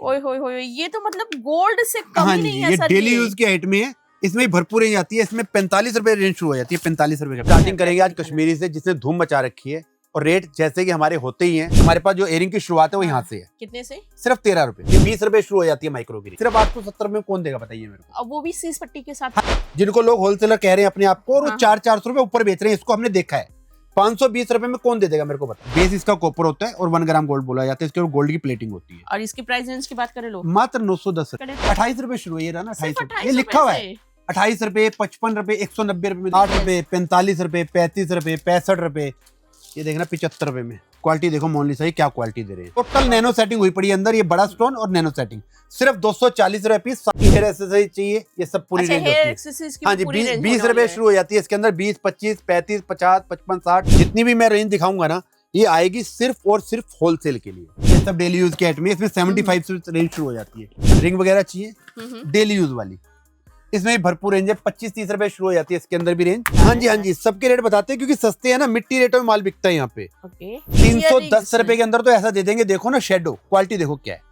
ओए होए होए, ये तो मतलब गोल्ड से कम हाँ ही जी, नहीं है ये सर। डेली यूज की आइटम है। इसमें भरपूर रेंज आती है। इसमें 45 रुपए रेंज शुरू हो जाती है। 45 रुपए स्टार्टिंग करेंगे आज कश्मीरी से, जिसने धूम मचा रखी है। और रेट जैसे कि हमारे होते ही हैं। हमारे पास जो एयरिंग की शुरुआत है वो यहाँ से है। कितने से? सिर्फ 13 रुपए। ये 20 रुपए शुरू हो जाती है माइक्रो की। सिर्फ 870 में कौन देगा बताइए मेरे को। अब वो भी सीस पट्टी के साथ। जिनको लोग होलसेलर कह रहे हैं अपने आप को, और वो हाँ। 400 रुपए ऊपर बेच रहे हैं, इसको हमने देखा है। 520 रुपए में कौन दे देगा मेरे को बता। बेस इसका कॉपर होता है और 1 ग्राम गोल्ड बोला जाता है। इसके ऊपर गोल्ड की प्लेटिंग होती है। और इसकी प्राइस रेंज की बात करें लोग, मात्र 910 रुपए। 28 रुपए शुरू है ये ना, 28 रुपए ये लिखा हुआ है। 28 रुपए, 55 रुपए, 190 रुपए में, 8 रुपए, 45 रुपए, 35 रुपए, 65 रुपए, ये देखना 75 रुपए में। क्वालिटी देखो मोनालिसा की क्या क्वालिटी दे रहे हैं। टोटल नैनो सेटिंग हुई पड़ी है अंदर। ये बड़ा स्टोन और नैनो सेटिंग सिर्फ 240 रुपए पीस। हेयर एक्सेसरीज चाहिए, ये सब पूरी रेंज होती है। हाँ जी, 20 रुपए शुरू हो जाती है। इसके अंदर 20, 25, 35, 50, 55, 60 जितनी भी मैं रेंज दिखाऊंगा ना, ये आएगी सिर्फ और सिर्फ होलसेल के लिए। ये सब डेली यूज की आइटम है। इसमें 75 से रेंज शुरू हो जाती है। रिंग वगैरह चाहिए डेली यूज वाली, इसमें भी भरपूर रेंज है। 25-30 रुपए शुरू हो जाती है। इसके अंदर भी रेंज। हाँ जी, सबके रेट बताते हैं क्योंकि सस्ते हैं ना। मिट्टी रेटों में माल बिकता है यहाँ पे। 310 रुपए के अंदर तो ऐसा दे देंगे। देखो ना शेडो, क्वालिटी देखो क्या है।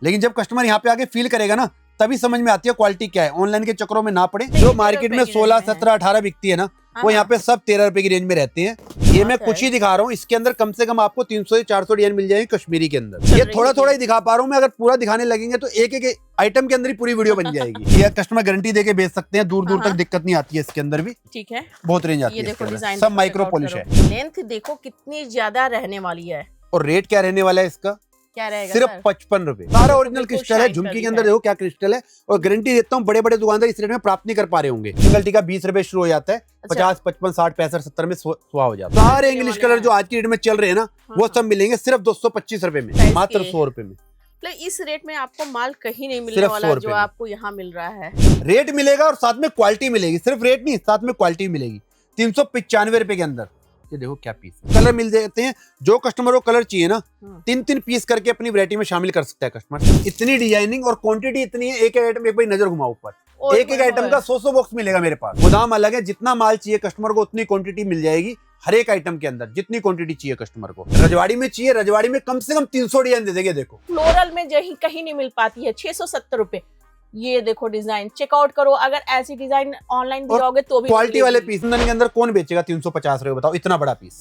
लेकिन जब कस्टमर यहाँ पे आके फील करेगा ना, तभी समझ में आती है क्वालिटी क्या है। ऑनलाइन के चक्करों में ना पड़े। जो मार्केट में 16, 17, 18 बिकती है ना, वो यहाँ पे सब 13 रुपए की रेंज में रहते हैं। ये मैं कुछ ही दिखा रहा हूँ। इसके अंदर कम से कम आपको 300 से 400 डिजाइन मिल जाएगी कश्मीरी के अंदर। ये थोड़ा थोड़ा ही दिखा पा रहा हूँ मैं। अगर पूरा दिखाने लगेंगे तो एक एक आइटम के अंदर ही पूरी वीडियो बन जाएगी। ये कस्टमर गारंटी देके बेच सकते हैं। दूर दूर तक दिक्कत नहीं आती है इसके अंदर भी। ठीक है, बहुत रेंज आती है। देखो डिजाइन सब माइक्रो पॉलिश है। लेंथ देखो कितनी ज्यादा रहने वाली है। और रेट क्या रहने वाला है इसका? क्या रहेगा? सिर्फ 55 रुपए। सारा ओरिजिनल क्रिस्टल है। झुमकी के अंदर देखो क्या क्रिस्टल है। और गारंटी देता हूँ बड़े बड़े दुकानदार इस रेट में प्राप्त नहीं कर पा रहे होंगे। सिंगल टीका 20 रुपए शुरू हो जाता है। 50, 55, 60, 65, 70 में सुहा हो जाता है। सारे इंग्लिश कलर जो आज की डेट में चल रहे हैं ना, वो सब मिलेंगे सिर्फ 225 रुपए में, मात्र 100 रुपए में। इस रेट में आपको माल कहीं नहीं मिलने वाला जो आपको यहाँ मिल रहा है। रेट मिलेगा और साथ में क्वालिटी मिलेगी। सिर्फ रेट नहीं, साथ में क्वालिटी मिलेगी। 395 रुपए के अंदर ये देखो क्या पीस। कलर मिल जाते हैं। जो कस्टमर को कलर चाहिए ना, 3-3 पीस करके अपनी वैरायटी में शामिल कर सकता है कस्टमर। इतनी डिजाइनिंग और क्वांटिटी इतनी है। एक आइटम एक बार नजर घुमाओ ऊपर, एक आइटम का 100 बॉक्स मिलेगा मेरे पास। गोदाम अलग है। जितना माल चाहिए कस्टमर को उतनी क्वांटिटी मिल जाएगी। हर एक आइटम के अंदर जितनी क्वांटिटी चाहिए कस्टमर को। रजवाड़ी में चाहिए, रजवाड़ी में कम से कम 300 डिजाइन दे देंगे। देखो फ्लोरल में जही कहीं नहीं मिल पाती है। 670 रुपए। ये देखो डिजाइन चेकआउट करो। अगर ऐसी डिजाइन ऑनलाइन दिखाओगे तो भी क्वालिटी वाले पीस के अंदर कौन बेचेगा 350 रुपए? बताओ, इतना बड़ा पीस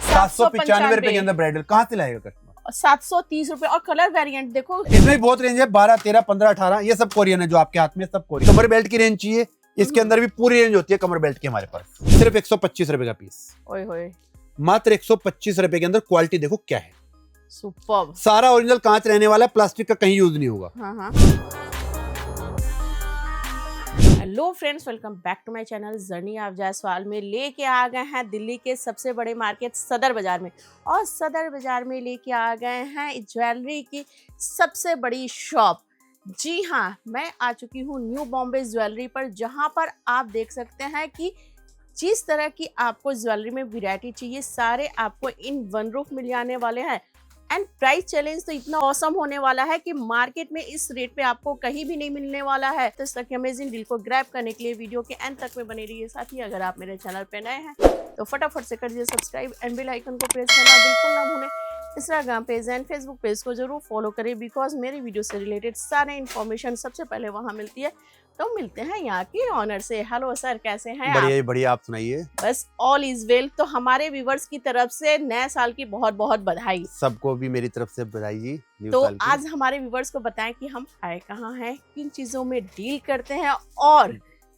795 रुपए के अंदर ब्राइडल कहाँ से लाएगा कस्टमर? 730 रुपए। और कलर वेरिएंट देखो, इसमें भी बहुत रेंज है। 12, 13, 15, 18 ये सब कोरियन है जो आपके हाथ में, सब कोरियन। कमर बेल्ट की रेंज चाहिए, इसके अंदर भी पूरी रेंज होती है कमर बेल्ट की हमारे पास। सिर्फ 125 रुपए का पीस। ओए होए, मात्र 125 रुपए के अंदर। क्वालिटी देखो क्या है। सुपर्ब। सारा ओरिजिनल कांच रहने वाला है। प्लास्टिक का कहीं यूज नहीं होगा। हाँ। Hello friends, welcome back to my channel journey of Jaiswal में। लेके आ गए हैं दिल्ली के सबसे बड़े मार्केट सदर बाजार में। और सदर बाजार में लेके आ गए हैं ज्वेलरी की सबसे बड़ी शॉप। जी हाँ, मैं आ चुकी हूँ न्यू बॉम्बे ज्वेलरी पर, जहाँ पर आप देख सकते हैं कि जिस तरह की आपको ज्वेलरी में वैरायटी चाहिए, सारे आपको इन वन रूफ मिल जाने वाले हैं। एंड प्राइस चैलेंज तो इतना ऑसम होने वाला है कि मार्केट में इस रेट पे आपको कहीं भी नहीं मिलने वाला है। तो इस तरह के अमेजिंग डील को ग्रैब करने के लिए वीडियो के एंड तक में बने रहिए। साथ ही अगर आप मेरे चैनल पे नए हैं तो फटाफट से कर दीजिए सब्सक्राइब एंड बेल आइकन को प्रेस करना बिल्कुल ना भूलें। Instagram page and Facebook page को जरूर फॉलो करें, बिकॉज मेरी वीडियो से रिलेटेड सारे इन्फॉर्मेशन सबसे पहले वहाँ मिलती है। तो मिलते हैं यहाँ के ऑनर से। हेलो सर, कैसे हैं आप? बढ़िया बढ़िया, आप सुनाइए। बस ऑल इज वेल। तो हमारे व्यूवर्स की तरफ से नए साल की बहुत बहुत बधाई। सबको भी मेरी तरफ से बधाई जी। तो आज हमारे व्यूवर्स को बताएं कि हम आए कहाँ हैं, किन चीजों में डील करते हैं और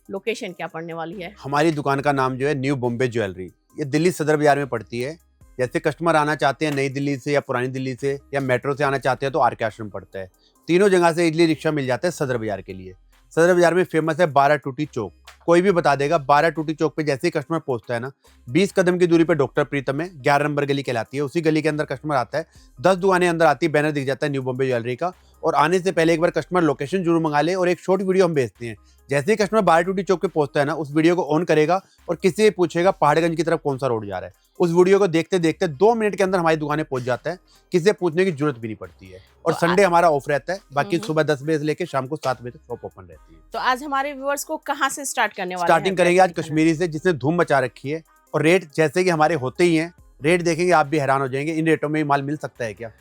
लोकेशन क्या पड़ने वाली है। हमारी दुकान का नाम जो है न्यू बॉम्बे ज्वेलरी। ये दिल्ली सदर बाजार में पड़ती है। जैसे कस्टमर आना चाहते हैं नई दिल्ली से या पुरानी दिल्ली से या मेट्रो से आना चाहते हैं तो आर के आश्रम पड़ता है। तीनों जगह से इजली रिक्शा मिल जाता है सदर बाजार के लिए। सदर बाजार में फेमस है 12 टूटी चौक। कोई भी बता देगा। 12 टूटी चौक पे जैसे ही कस्टमर पहुंचता है ना, 20 कदम की दूरी पे डॉक्टर प्रीतम है। 11 नंबर गली कहलाती है। उसी गली के अंदर कस्टमर आता है। 10 दुकानें अंदर आती है। बैनर दिख जाता है न्यू बॉम्बे ज्वेलरी का। और आने से पहले एक बार कस्टमर लोकेशन जरूर मंगा ले और एक शॉर्ट वीडियो हम भेजते हैं। जैसे ही कस्टमर 12 टूटी चौक पे पहुंचता है ना, उस वीडियो को ऑन करेगा और किसी से पूछेगा पहाड़गंज की तरफ कौन सा रोड जा रहा है। उस वीडियो को देखते देखते 2 मिनट के अंदर हमारी दुकानें पहुंच जाता है। किसी से पूछने की जरूरत भी नहीं पड़ती है। और संडे हमारा ऑफ रहता है। बाकी सुबह 10 बजे से लेकर शाम को 7 बजे तक शॉप ओपन रहती है। तो आज हमारे व्यूअर्स को कहाँ से स्टार्ट करने वाले हैं? स्टार्टिंग करेंगे आज कश्मीरी से, जिसने धूम मचा रखी है। और रेट जैसे कि हमारे होते ही हैं। रेट देखेंगे आप भी हैरान हो जाएंगे। इन रेटों में माल मिल सकता है क्या?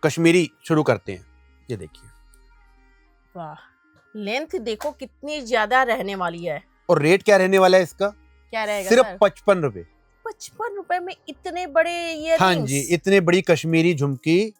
कश्मीरी शुरू करते हैं। ये देखिए वाह, लेंथ देखो कितनी ज्यादा रहने वाली है। और रेट क्या रहने वाला है इसका? क्या रहेगा सिर्फ सर? 55 रुपए। 55 रुपए में इतने बड़े इयररिंग्स? हाँ जी, इतनी बड़ी कश्मीरी झुमकी,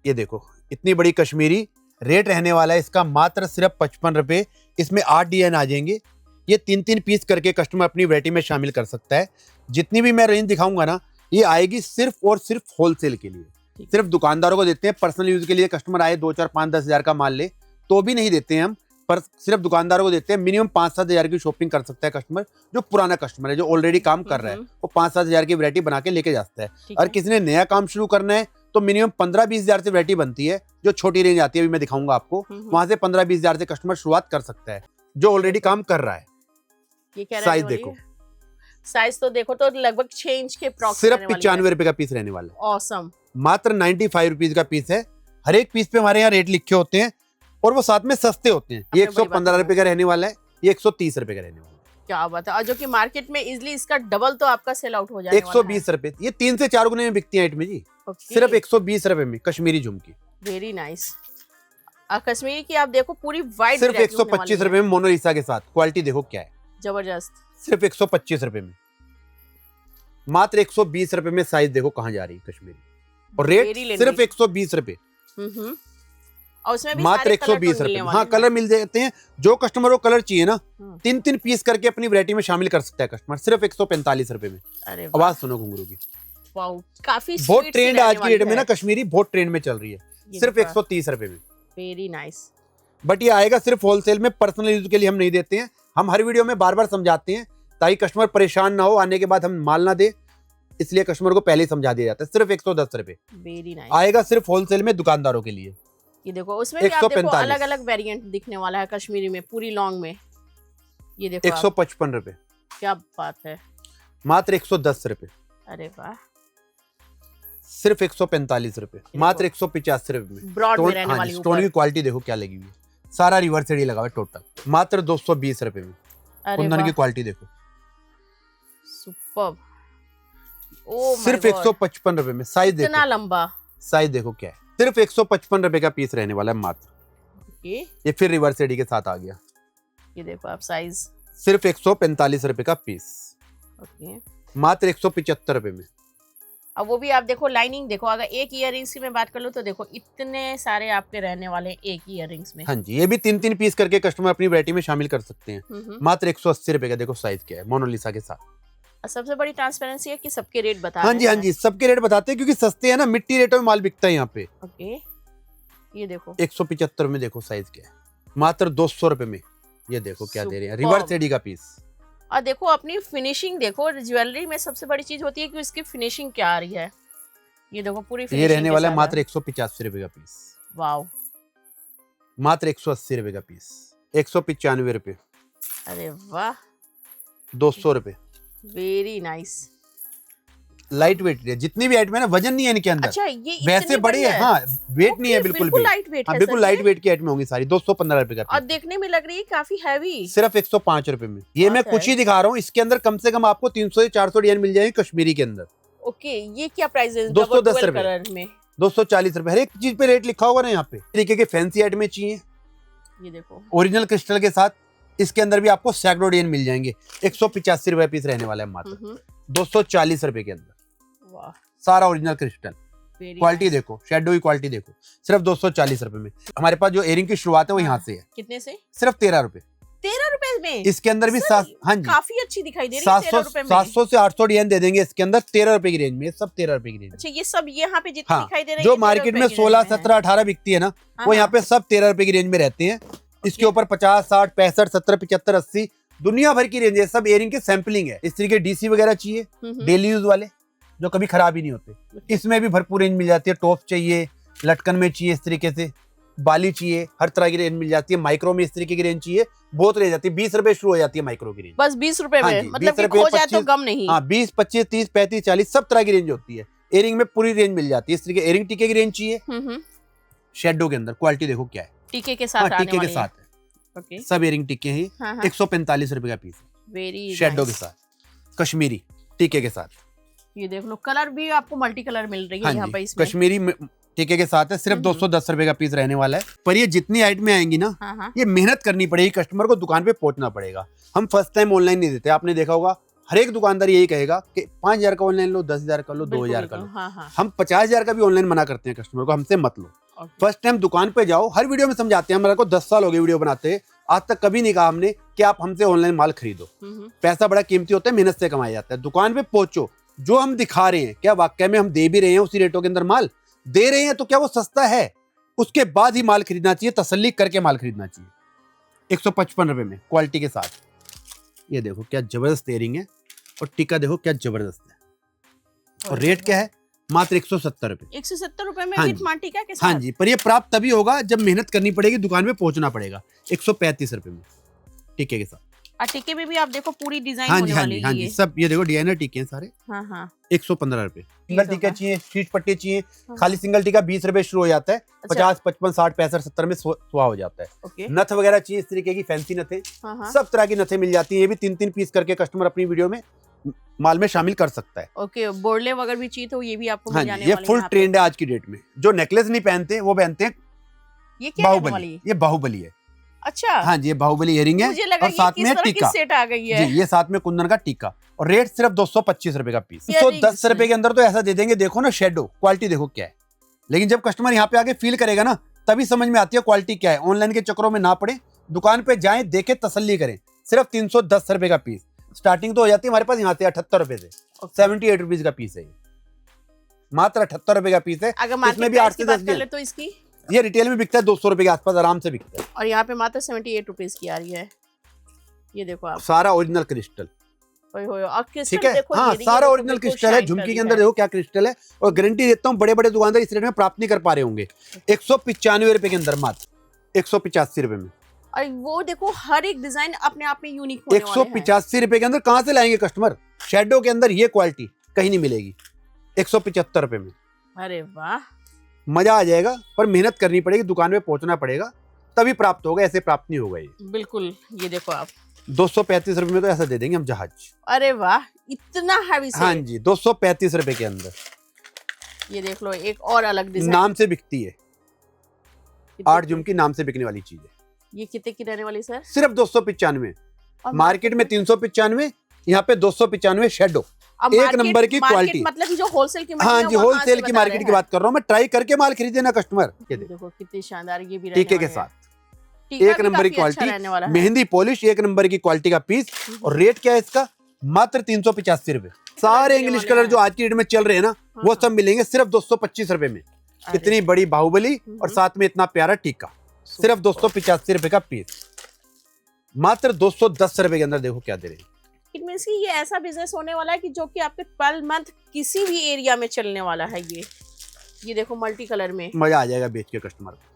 ये देखो इतनी बड़ी कश्मीरी, रेट रहने वाला है इसका मात्र सिर्फ 55 रुपए। इसमें 8 डिजाइन आ जाएंगे। ये 3-3 पीस करके कस्टमर अपनी वैरायटी में शामिल कर सकता है। जितनी भी मैं रेंज दिखाऊंगा ना, ये आएगी सिर्फ और सिर्फ होलसेल के लिए। सिर्फ दुकानदारों को देते हैं, पर्सनल यूज के लिए कस्टमर आए 2, 4, 5, 10 हजार का माल ले तो भी नहीं देते हैं हम, पर सिर्फ दुकानदारों को देते हैं। मिनिमम 5-7 हजार की शॉपिंग कर सकता है कस्टमर, जो पुराना कस्टमर है, जो ऑलरेडी काम कर रहा है, वो 5-7 हजार की वैरायटी बना के लेके जाता है। और किसी ने नया काम शुरू करना है तो मिनिमम 15-20 हजार से वैरायटी बनती है, जो छोटी रेंज आती है, अभी मैं दिखाऊंगा आपको। वहां से 15-20 हजार से कस्टमर शुरुआत कर सकता है, जो ऑलरेडी काम कर रहा है। ये क्या साइज देखो, साइज तो देखो तो लगभग 6 इंच के अप्रॉक्स सिर्फ 95 रुपए का पीस रहने वाला है। ऑसम। मात्र 95 रुपीज का पीस है। हर एक पीस पे हमारे यहाँ रेट लिखे होते हैं और वो साथ में सस्ते होते हैं। ये 115 रुपए का रहने वाला है, ये 130 रुपए का रहने वाला है। क्या बात है। और जो कि मार्केट में इजिली इसका डबल तो आपका सेल आउट हो जाएगा। 120 रुपए, ये 3 से 4 गुने में बिकती है आइटम जी। सिर्फ 120 रुपए में कश्मीरी झुमकी। Very nice. कश्मीरी की आप देखो पूरी वाइट, सिर्फ 125 रुपए में मोनालिसा के साथ। क्वालिटी देखो क्या है, जबरदस्त। सिर्फ 125 रुपए में, मात्र 120 रुपए में। साइज देखो कहाँ जा रही है कश्मीरी, और रेट सिर्फ 120 रुपए। और उसमें भी मात्र 120 रुपए। हाँ, कलर मिल जाते हैं। जो कस्टमर को कलर चाहिए ना, 3-3 पीस करके अपनी वैरायटी में शामिल कर सकता है कस्टमर, सिर्फ 145 रुपए में। आवाज सुनो घुंघरू की, काफी बहुत ट्रेंड आज की डेट में ना, कश्मीरी बहुत ट्रेंड में चल रही है। सिर्फ 130 रुपए में। Very nice. बट ये आएगा सिर्फ होलसेल में, पर्सनल यूज के लिए हम नहीं देते हैं। हम हर वीडियो में बार बार समझाते हैं ताकि कस्टमर परेशान ना हो, आने के बाद हम माल ना दे, इसलिए कस्टमर को पहले ही समझा दिया जाता है। सिर्फ 110 रुपए वेरी नाइस आएगा सिर्फ होलसेल में दुकानदारों के लिए। ये देखो उसमें भी आप देखो अलग अलग वेरिएंट दिखने वाला है कश्मीरी में, पूरी लॉन्ग में। ये देखो 155 रुपए। क्या बात है। मात्र 110 रुपए। अरे वाह। सिर्फ 145 रुपए, मात्र 185 रुपए में। ब्रॉड में रहने वाली स्टोन की क्वालिटी देखो क्या लगी हुई है, सारा रिवर्स एडी लगा हुआ है टोटल। मात्र 220 रुपए में। कुंदन की क्वालिटी देखो, सुपर्ब। ओ सिर्फ 155 रुपए में। साइज देखो इतना लंबा, साइज देखो क्या है। सिर्फ 155 रुपए का पीस रहने वाला है मात्र। ये फिर रिवर्स एडी के साथ आ गया। ये देखो आप साइज, सिर्फ 145 रुपए का पीस। ओके। मात्र 175 रुपए में। अब वो भी आप देखो लाइनिंग देखो, अगर एक ईयररिंग्स की मैं बात कर लूं तो देखो इतने सारे आपके रहने वाले हैं एक ईयररिंग्स में। हाँ जी, ये भी 3-3 पीस करके कस्टमर अपनी वैरायटी में शामिल कर सकते हैं। मात्र 180 रुपए का। देखो साइज क्या है, मोनालिसा के साथ। सबसे बड़ी ट्रांसपेरेंसी है कि सबके रेट बता हाँ जी, हाँ जी, सबके रेट बताते हैं क्योंकि सस्ते हैं ना, मिट्टी रेटों में माल बिकता है यहाँ पे। ओके। ये देखो 175 में। देखो साइज क्या है, मात्र 200 रुपए में। ये देखो क्या दे रहे हैं, रिवर्स एडी का पीस। और देखो अपनी फिनिशिंग देखो, ज्वेलरी में सबसे बड़ी चीज होती है कि उसकी फिनिशिंग क्या आ रही है। ये देखो पूरी ये रहने वाला है मात्र 185 रुपए का पीस। वाओ। मात्र 180 रुपए का पीस। 195 रुपए। अरे वाह। 200 रुपए। Very nice. लाइट वेट है, जितनी भी आइटम है ना, वजन नहीं है इनके अंदर। अच्छा, ये वैसे बड़ी है। हाँ, वेट नहीं है बिल्कुल भी। लाइट वेट है, बिल्कुल लाइट वेट की आइटम होंगी सारी। 215 रुपए का। और देखने में लग रही है काफी हैवी। सिर्फ 105 रुपए में। ये मैं कुछ ही दिखा रहा हूँ, इसके अंदर कम से कम आपको 300 से 400 डिजाइन मिल जाएंगे कश्मीरी के अंदर। ओके। ये क्या प्राइस है? 210 रुपए में 240 रुपए। हर एक चीज पे रेट लिखा होगा ना यहाँ पे। तरीके के फैंसी आइटमें चाहिए, ये देखो ओरिजिनल क्रिस्टल के साथ, इसके अंदर भी आपको सैकड़ों डिजाइन मिल जाएंगे। 185 रुपए पीस रहने वाला है मात्र। 240 रुपए के अंदर। वाह। सारा ओरिजिनल क्रिस्टल। क्वालिटी देखो, शेडो की क्वालिटी देखो। सिर्फ 240 रुपए में। हमारे पास जो इयरिंग की शुरुआत है वो यहाँ से है। कितने से? सिर्फ 13 रुपए। 13 रुपए में? इसके अंदर भी हाँ जी, काफी अच्छी दिखाई दे रही है। 700 से 800 डिजाइन दे देंगे इसके अंदर 13 रुपए की रेंज में। सब 13 रुपए की रेंज। अच्छा, ये सब यहाँ पे जितनी दिखाई दे रही है, जो मार्केट में 16, 17, 18 बिकती है ना, वो यहाँ पे सब 13 रुपए की रेंज में रहते हैं। इसके ऊपर 50, 60, 65, 70, 75, 80 दुनिया भर की रेंज है। सब इयरिंग के सैंपलिंग है। इस तरीके डीसी वगैरह चाहिए, डेली यूज वाले, जो कभी खराब ही नहीं होते, इसमें भी भरपूर रेंज मिल जाती है। टॉप चाहिए, लटकन में चाहिए, इस तरीके से बाली चाहिए, हर तरह की रेंज मिल जाती है। माइक्रो में इस तरीके की रेंज चाहिए, बहुत रेंज जाती है। 20 रुपए शुरू हो जाती है माइक्रो की रेंज। बस 20 रुपए में? मतलब कि खो जाए तो गम नहीं। हाँ, 20, 25, 30, 35, 40 सब तरह की रेंज होती है। इयरिंग में पूरी रेंज मिल जाती है। इस तरीके इयरिंग टीके की रेंज चाहिए, शेडो के अंदर। क्वालिटी देखो क्या है, टीके के साथ। टीके के साथ है। ओके। सब इयरिंग टीके ही। 145 रुपए का पीस है। वेरी शेडो के साथ, कश्मीरी टीके के साथ। ये देख लो, कलर भी आपको मल्टी कलर मिल रही है यहाँ पे। इसमें कश्मीरी टीके के साथ है, सिर्फ 210 रुपए का पीस रहने वाला है। पर ये जितनी हाइट में आएंगी ना, हाँ। ये मेहनत करनी पड़ेगी, कस्टमर को दुकान पे पहुंचना पड़ेगा। हम फर्स्ट टाइम ऑनलाइन नहीं देते, आपने देखा होगा हर एक दुकानदार यही कहेगा कि 5,000 का ऑनलाइन लो, 10,000 का लो, 2,000 का लो। हाँ। हम 50,000 का भी ऑनलाइन मना करते हैं कस्टमर को, हमसे मत लो। फर्स्ट टाइम दुकान पे जाओ, हर वीडियो में समझाते हैं, हमारे को 10 साल हो गए वीडियो बनाते हैं, आज तक कभी नहीं कहा हमने कि आप हमसे ऑनलाइन माल खरीदो। पैसा बड़ा कीमती होता है, मेहनत से कमाया जाता है। दुकान पे पहुंचो, जो हम दिखा रहे हैं क्या वाकई में हम दे भी रहे हैं उसी रेटों के अंदर माल दे रहे हैं, तो क्या वो सस्ता है? उसके बाद ही माल खरीदना चाहिए, तसल्ली करके माल खरीदना चाहिए। 155 रुपए में क्वालिटी के साथ। ये देखो क्या जबरदस्त एयरिंग है, और टीका देखो क्या जबरदस्त है। और रेट क्या है? मात्र 170 रुपए। 170 रुपए में हाँ विद जी। मां टीका के साथ। हाँ जी, पर ये प्राप्त तभी होगा जब मेहनत करनी पड़ेगी, दुकान पे पहुंचना पड़ेगा। 135 रुपए में टीके के साथ। और टीके में भी आप देखो पूरी डिजाइन हाँ जी, होने हाँ वाली जी, हाँ है जी, ये। सब ये देखो डिजाइनर टीके हैं सारे। हाँ। 115 रुपए। सिंगल टीका होगा। चाहिए, शीट पट्टी चाहिए, हाँ। खाली सिंगल टीका 20 रुपए शुरू हो जाता है। अच्छा। 50, 55, 60, 65, 70 में सुहा हो जाता है। ओके। नथ वगैरह चाहिए, इस तरीके की फैंसी नथें, हाँ। सब तरह की नथें मिल जाती हैं। ये भी 3-3 पीस करके कस्टमर अपनी वीडियो में माल में शामिल कर सकता है। ओके, बोरले वगैरह भी चाहिए तो ये भी आपको हाँ मिल जी, जाने ये वाले फुल यहाँ पे। ट्रेंड है आज की डेट में। जो नेकलेस नहीं पहनते वो पहनते हैं ये क्या रहने वाली बाहुबली। है? ये बाहुबली है। अच्छा। हाँ जी, ये बाहुबली इयरिंग है, मुझे लगा और ये साथ किस में तरह की टीका। सेट आ गई है। जी, ये साथ में कुंदन का टीका, और रेट सिर्फ 225 रुपए का पीस। Earrings 110 रुपए के अंदर तो ऐसा दे देंगे, देखो ना शेडो क्वालिटी देखो क्या है। लेकिन जब कस्टमर यहाँ पे आके फील करेगा ना, तभी समझ में आती है क्वालिटी क्या है। ऑनलाइन के चक्करों में ना पड़े, दुकान पे जाएं, देखे, तसल्ली करें। सिर्फ 310 रुपए का पीस। स्टार्टिंग तो हो जाती है हमारे पास यहाँ से 78 रुपए से। 78 रुपीज का पीस है ये, मात्र 78 रुपए का पीस है। अगर इसमें मार्केट भी 8 प्राइस से की बात 10 कर ले तो इसकी, ये रिटेल में बिकता है 200 रुपए के आसपास, आराम से बिकता है। और यहाँ पे मात्र 78 रुपीज की आ रही है। ये देखो आप, सारा ओरिजिनल क्रिस्टल, ओए होए, और क्रिस्टल ठीक है। देखो, हाँ, ये सारा देखो ओरिजिनल बिल्कुल क्रिस्टल है। शाइन झुमकी करी के अंदर है। देखो क्या क्रिस्टल है, और गारंटी देता हूँ बड़े बड़े दुकानदार इस रेट में प्राप्त नहीं कर पा रहे होंगे। 195 रुपए के अंदर, मात्र 185 रुपए में। और वो देखो हर एक डिजाइन अपने आप में यूनिक होने वाले हैं। 185 रुपए के अंदर कहाँ से लाएंगे कस्टमर? शेडो के अंदर ये क्वालिटी कहीं नहीं मिलेगी। 175 रुपए में अरे वाह, मजा आ जाएगा, पर मेहनत करनी पड़ेगी, दुकान पे पहुंचना पड़ेगा, तभी प्राप्त होगा, ऐसे प्राप्त नहीं होगा ये। बिल्कुल। ये देखो आप, 235 रुपए में तो ऐसा दे देंगे हम जहाज। अरे वाह, इतना हैवी से। हाँ जी, 235 रुपए के अंदर। ये देख लो, एक और अलग डिजाइन। नाम से बिकती है, कितने 8 झुमकी नाम से बिकने वाली चीज है। ये कितने की रहने वाली सर? सिर्फ 295। और मार्केट में 395, यहाँ पे 295 शेडो। अब एक मार्केट- नंबर की मार्केट क्वालिटी। मतलब कि जो होलसेल की हाँ जी, होलसेल की मार्केट की बात कर रहा हूँ मैं। ट्राई करके माल खरीदे ना कस्टमर। ये देखो देखो कितनी शानदार ये भी टीके के साथ, एक नंबर की क्वालिटी, मेहंदी पॉलिश, एक नंबर की क्वालिटी का पीस। और रेट क्या है इसका? मात्र 385 रुपए। सारे मिलने इंग्लिश वाले कलर हैं। जो आज की डेट में चल रहे हैं ना, वो हाँ। सब मिलेंगे सिर्फ 225 रुपए में। इतनी बड़ी बाहुबली और साथ में इतना प्यारा टीका, सिर्फ 285 रुपए का पीस। मात्र 210 रुपए के अंदर देखो क्या दे रहे हैं। इट मींस कि ये ऐसा बिजनेस होने वाला है कि जो कि आपके 12 मंथ किसी भी एरिया में चलने वाला है। ये देखो मल्टी कलर में, मजा आ जाएगा बेच के कस्टमर को।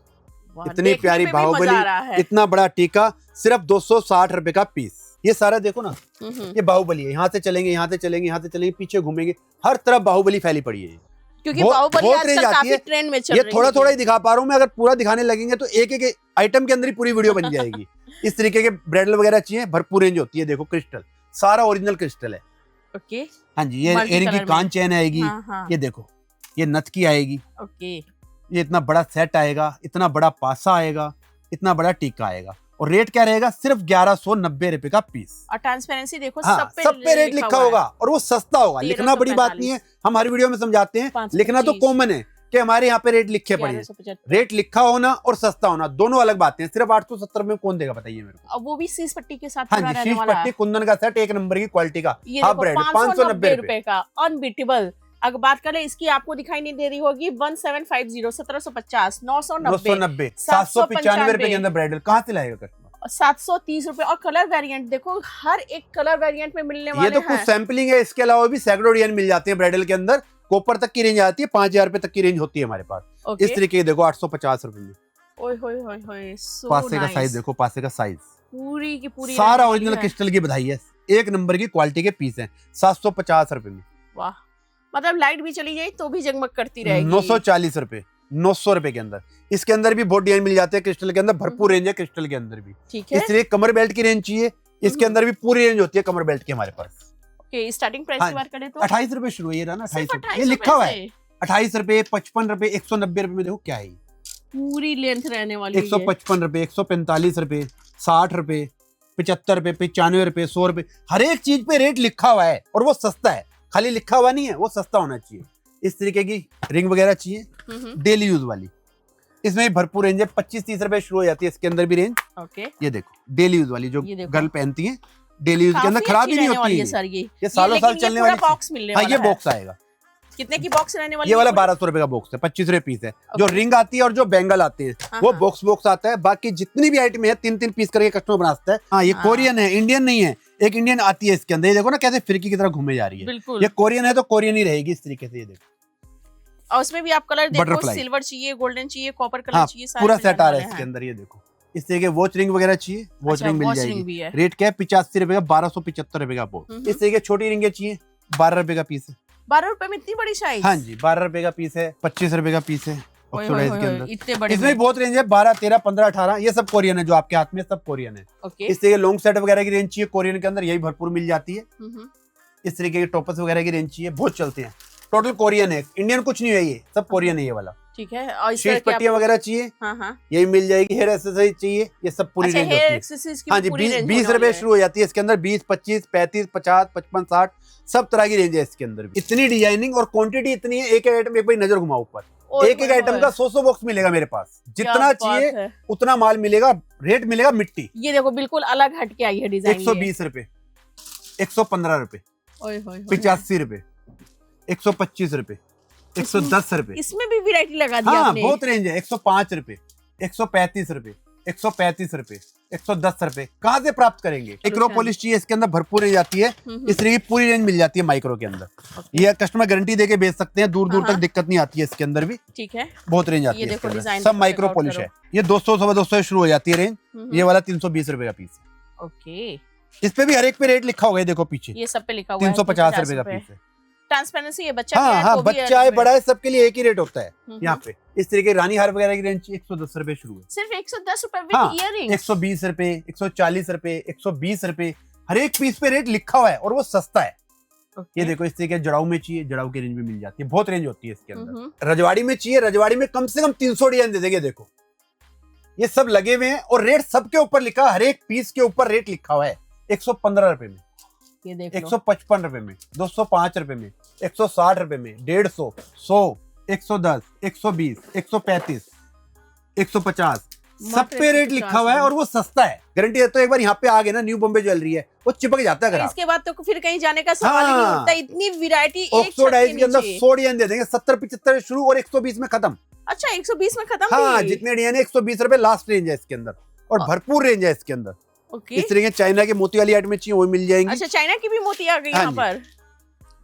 वाह, इतनी देखने प्यारी में भी मजा आ रहा बाहुबली, है। इतना बड़ा टीका, सिर्फ 260 रुपए का पीस। ये सारा देखो ना, ये बाहुबली है। यहाँ से चलेंगे, यहाँ से चलेंगे, यहाँ से चलेंगे, पीछे घूमेंगे, हर तरफ बाहुबली फैली पड़ी है। क्योंकि बहुत- बाहुबली बहुत आजकल रेंज आती काफी है। ट्रेंड में चल ये रही थोड़ा है। थोड़ा ही दिखा पा रहा हूँ मैं, अगर पूरा दिखाने लगेंगे तो एक एक आइटम के अंदर ही पूरी वीडियो बन जाएगी। इस तरीके के ब्राइडल वगैरह चाहिए, भरपूर रेंज होती है। देखो क्रिस्टल, सारा ओरिजिनल क्रिस्टल है। ओके, हाँ जी, ये Multi एयरिंग की color में। कान चैन आएगी। हाँ, हाँ। ये देखो, ये नथ की आएगी। ओके, ये इतना बड़ा सेट आएगा, इतना बड़ा पासा आएगा, इतना बड़ा टीका आएगा। और रेट क्या रहेगा? सिर्फ 1190 रुपए का पीस। और ट्रांसपेरेंसी देखो, हाँ, सब पे रेट लिखा हुआ है। होगा, और वो सस्ता होगा। 1345। लिखना बड़ी बात नहीं है, हम हर वीडियो में समझाते हैं। 525। लिखना तो कॉमन है कि हमारे यहाँ पे रेट लिखे पड़े हैं। 1175। रेट लिखा होना और सस्ता होना दोनों अलग बातें हैं। सिर्फ 870 में कौन देगा बताइए मेरे को? अब वो भी सीस पट्टी के साथ हाँ पूरा जी, रहने शीश वाला पट्टी है। कुंदन का सेट, एक नंबर की क्वालिटी का। ये हाफ देखो ब्राइड 590 590 रुपए का अनबीटेबल। अगर बात करें इसकी, आपको दिखाई नहीं दे रही होगी। 1750, 1750, 990, 990, 795 रुपए के अंदर ब्राइडल कहाँ से लाएगा कस्टमर? 730 रुपए। और कलर वेरिएंट देखो, हर एक कलर वेरिएंट में मिलने ये वाले तो कुछ हैं। सैंपलिंग है, इसके अलावा भी सैकड़ों डिजाइन मिल जाते हैं ब्राइडल के अंदर। कॉपर तक की रेंज आती है, 5000 रुपए तक की रेंज होती है हमारे पास। ओके। इस तरीके की देखो 850 रुपए में। ओए होए होए होए, so पासे का nice। साइज देखो, पासे का साइज पूरी की पूरी सारा रहने वाली ओरिजिनल है। क्रिस्टल की बधाई है। एक नंबर की क्वालिटी के पीस हैं, 750 रुपए में। वाह, मतलब लाइट भी चली जाए तो भी जगमग करती रहेगी। 940 रुपए, 900 रुपए के अंदर। इसके अंदर भी बहुत डिजाइन मिल जाते हैं क्रिस्टल के अंदर, भरपूर रेंज है क्रिस्टल के अंदर भी। ठीक है। इसलिए कमर बेल्ट की रेंज चाहिए, इसके अंदर भी पूरी रेंज होती है कमर बेल्ट की हमारे पास। ओके, स्टार्टिंग प्राइस हाँ, की बात करें तो 28 रुपए शुरू है। ये रहा ना, सिर्फ 28 रुपए, 28 ये लिखा हुआ रुपए है। से। ₹28, ₹55, ₹190 में। देखो क्या है ये, पूरी लेंथ रहने वाली है। ₹155, ₹145, ₹60, ₹75, ₹95, ₹100। हर एक चीज पे रेट लिखा हुआ है और वो सस्ता है। खाली लिखा हुआ नहीं है, वो सस्ता होना चाहिए। इस तरीके की रिंग वगैरह चाहिए डेली यूज वाली, इसमें भी भरपूर रेंज है। 25-30 रुपए शुरू हो जाती है इसके अंदर भी रेंज। ओके, ये देखो डेली यूज वाली जो गर्ल पहनती है, डेली यूज के अंदर खराब ही नहीं होती है सर। ये सालों साल चलने वाली बॉक्स मिलने वाला है। ये बॉक्स आएगा। कितने की बॉक्स रहने वाली? ये वाला 1200 रुपए का बॉक्स है, 25 रुपए पीस है। जो रिंग आती है और जो बैंगल आते हैं वो बॉक्स आता है। बाकी जितनी भी आइटम है 3-3 पीस करके कस्टमर बनाता है। हाँ, ये कोरियन है, इंडियन नहीं है। एक इंडियन आती है इसके अंदर, ये देखो ना कैसे फिरकी की तरह घूमे जा रही है। ये कोरियन है तो कोरियन ही रहेगी इस तरीके से। ये देखो, और उसमें भी आप कलर देखो, सिल्वर चाहिए, गोल्डन चाहिए, कॉपर कलर चाहिए, पूरा सेट आ रहा है इसके अंदर। ये देखो इस तरह के वॉच रिंग वगैरह चाहिए, वॉच रिंग मिल जाएगी। रेट क्या है? 85 रुपए का, 1275 रुपए का बॉक्स। इस तरह के छोटी रिंगे चाहिए, 12 रुपए का पीस है। 12 रुपए में इतनी बड़ी साइज? हाँ जी, 12 रुपए का पीस है, 25 रुपए का पीस है ऑक्सीडाइज के अंदर। इतने बड़े इसमें भी बहुत रेंज है, 12, 13, 15, 18। ये सब कोरियन है, जो आपके हाथ में सब कोरियन है। इस तरह के लॉन्ग सेट वगैरह की रेंज चाहिए कोरियन के अंदर, यही भरपूर मिल जाती है। इस तरीके के टॉपर्स वगैरह की रेंज चाहिए, बहुत चलते हैं। टोटल कोरियन है, इंडियन कुछ नहीं है, ये सब कोरियन है ये वाला। ठीक है। और शीश पट्टियां वगैरह चाहिए, यही मिल जाएगी। हेयर एक्सेसरीज चाहिए, ये सब पूरी रेंज होती है। हाँ जी, 20 रुपए शुरू हो जाती है इसके अंदर। 20, 25, 35, 50, 55, 60 सब तरह की रेंज है इसके अंदर। इतनी डिजाइनिंग और क्वांटिटी इतनी है, एक आइटम एक बार नजर घुमाओ ऊपर, एक आइटम का 100 बॉक्स मिलेगा मेरे पास। जितना चाहिए उतना माल मिलेगा, रेट मिलेगा मिट्टी। ये देखो बिल्कुल अलग हटके आई है डिजाइन। 120 रुपए, 115 रुपए, 85 रुपए, 125 रुपए, 110 रुपए। इसमें भी वैरायटी लगा दी हाँ, आपने। बहुत रेंज है। 105 रुपए, 135 रुपए, 135 रुपए, 110 रुपए। कहाँ से प्राप्त करेंगे? माइक्रो पॉलिश चाहिए, इसके अंदर भरपूर रेंज आती है। इस तरह की पूरी रेंज मिल जाती है माइक्रो के अंदर। ये कस्टमर गारंटी देके बेच सकते हैं, दूर दूर तक दिक्कत नहीं आती है इसके अंदर भी। ठीक है, बहुत रेंज आती है, सब माइक्रो पॉलिश है। ये 200, 250 शुरू हो जाती है रेंज। ये वाला 320 रुपए का पीस है। ओके, इस पे भी हर एक पे रेट लिखा होगा, देखो पीछे ये सब पे लिखा हुआ है 350 रुपए का पीस है। ट्रांसपेरेंसी है, बच्चा हाँ हाँ, बच्चा है बड़ा है सबके लिए एक ही रेट होता है यहाँ पे। इस तरीके रानी हार वगैरह की रेंज 110 रुपए शुरू है। सिर्फ 110 रुपए विद इयररिंग्स। 120 रुपए, 140 रुपए, 120 रुपए, हर एक पीस पे रेट लिखा हुआ है और वो सस्ता है। ये देखो इस तरीके जड़ाऊ में चाहिए, जड़ाऊ की रेंज में मिल जाती है, बहुत रेंज होती है इसके अंदर। रजवाड़ी में चाहिए, रजवाड़ी में कम से कम 300 डिजाइन दे देंगे। देखो ये सब लगे हुए हैं और रेट सबके ऊपर लिखा, हर एक पीस के ऊपर रेट लिखा हुआ है। 115 रुपए में, ये देख 155 रुपए में, 205 रुपए में, 160 रुपए में, 150, 100, 110, 120, 135, 150 सब पे रेट लिखा हुआ है और वो सस्ता है। गारंटी है। तो एक बार यहाँ पे आ गए ना, न्यू बॉम्बे ज्वेलरी है, वो चिपक जाता है। इसके बाद तो फिर कहीं जाने का सवाल ही नहीं होता। इतनी वैरायटी ऑक्सीडाइज के अंदर 100 डिजाइन दे देंगे, 70-75 शुरू और 120 में खत्म। अच्छा, 120 में खत्म? हाँ, जितने डिजाइन है 120 रुपए लास्ट रेंज है इसके अंदर और भरपूर रेंज है इसके अंदर। इस तरह के चाइना के मोती वाली आइटम चाहिए, वो मिल जाएंगी। अच्छा, चाइना की भी मोती आ गई यहाँ पर।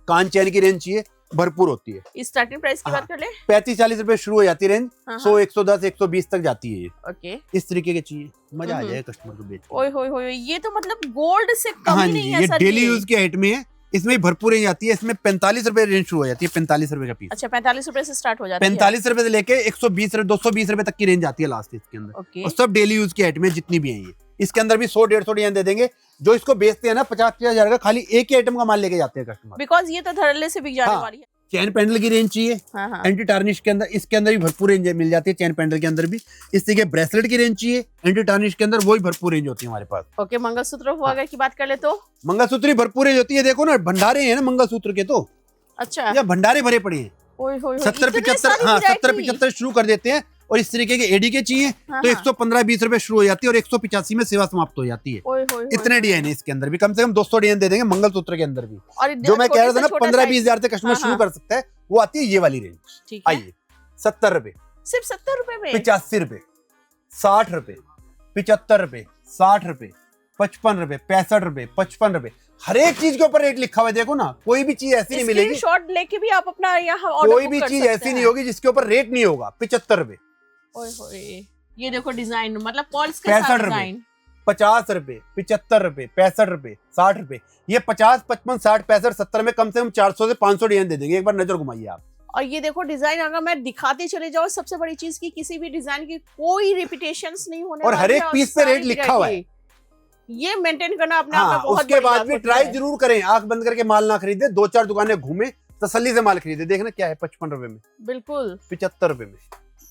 कान चैन की रेंज चाहिए, भरपूर होती है। स्टार्टिंग प्राइस की बात कर ले, 35-40 रुपए शुरू हो जाती है रेंज, 100, 110, 120 तक जाती है ये। ओके, इस तरीके के चाहिए, मजा आ जाए कस्टमर को बेच के। ओए होए होए, ये तो मतलब गोल्ड से कम हाँ ही जी, नहीं है ये सर। डेली यूज की आइटम है, इसमें भरपूर रेंज आती है। इसमें 45 रुपए रेंज शुरू हो जाती है, 45 रुपए का पीस। अच्छा, 45 रुपए से स्टार्ट हो जाती है। 45 रुपए से लेके 120 रुपए, 220 रुपए तक की रेंज आती है लास्ट इसके अंदर। और सब डेली यूज की आइटम है जितनी भी है ये। इसके अंदर भी 100-150 डिजाइन दे देंगे। जो इसको बेचते हैं ना 50-50 हजार का, खाली एक ही आइटम का माल लेके जाते हैं कस्टमर, बिकॉज ये तो धड़ल्ले से बिक जाने वाली है। चैन पेंडल की रेंज चाहिए, एंटी टार्निश के अंदर, इसके अंदर भी भरपूर रेंज मिल जाती है। चैन पेंडल के अंदर भी इस तरीके ब्रेसलेट की रेंज चाहिए, एंटी टार्निश के अंदर, वही भरपूर रेंज होती है हमारे पास। ओके, मंगलसूत्र हुआ की बात कर ले तो मंगलसूत्र ही भरपूर रेंज होती है। देखो ना, भंडारे हैं ना मंगलसूत्र के, तो अच्छा या भंडारे भरे पड़े हैं। 70-75, हाँ 70-75 शुरू कर देते हैं। और इस तरीके के एडी के चाहिए तो 115-20 रुपए शुरू हो जाती है और 185 में सेवा समाप्त हो जाती है। इतने डिजाइन है इसके अंदर भी, कम से कम 200 डिजाइन दे देंगे मंगलसूत्र के अंदर भी। जो मैं कह रहा था ना 15-20 हजार से कस्टमर शुरू कर सकता है, वो आती है ये वाली रेंज। आइए, 70 रुपए, सिर्फ 70 रुपए में, 85 रुपए, 60 रुपए, 75 रुपए, 60 रुपए, 55 रुपए, 65 रुपए, 55 रुपए, हर एक चीज के ऊपर रेट लिखा हुआ है। देखो ना, कोई भी चीज ऐसी नहीं मिलेगी, स्क्रीनशॉट लेके भी आप अपना यहाँ कोई भी चीज ऐसी नहीं होगी जिसके ऊपर रेट नहीं होगा। 75 रुपए, ये देखो डिजाइन, मतलब पॉल्स के साथ डिजाइन। 50 रुपए, 75 रुपए, 65 रुपए, 60 रुपए, ये 50, 55, 60, 65, 70 में कम से कम 400 से 500 डिजाइन दे देंगे। एक बार नजर घुमाइए आप। और ये देखो डिजाइन, अगर मैं दिखाते चले जाऊँ, सबसे बड़ी चीज की किसी भी डिजाइन की कोई रिपीटेशंस नहीं होने और हर एक पीस पे रेट लिखा हुआ है। ये मेंटेन करना अपने आप में बहुत उसके बाद भी ट्राई जरूर करें, आंख बंद करके माल ना खरीदे, 2-4 दुकानें घूमे, तसल्ली से माल खरीदे। देखना क्या है, 55 रुपए में, बिल्कुल 75 रुपए में,